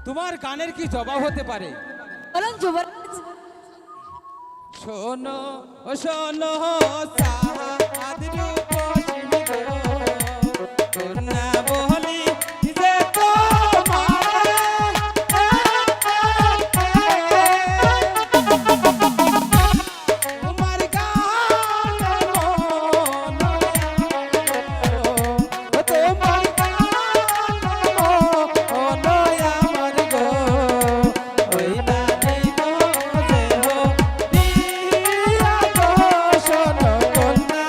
তোমার গানের কি জবাব হতে পারে? বলুন যুবরাজ। শোনো ও শোনো সাদ রূপসী গো, কন্যা বলি যে তোমার গান তোমার আমার গো, ওই না নেই তো যে হো দিয়া গো, শোনো কন্যা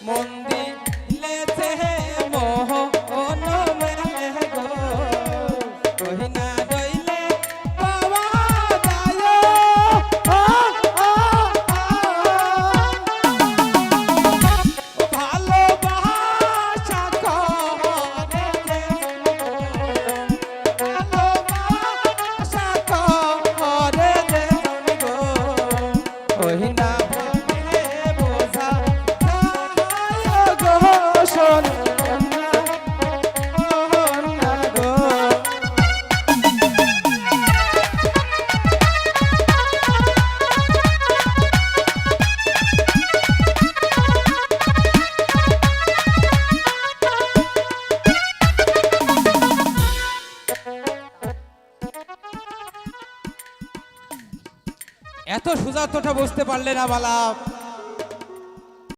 মন্দিলেছে মোহ মেলে গো, কহিনা রইলে পাওয়া যায় ভালোবাসা করে ভালোবাসা করে গো, কহিনা ভাবে বোঝা যায় গো, শোনো কন্যা গো। এত সোজা তোটা বুঝতে পারলে না বালা?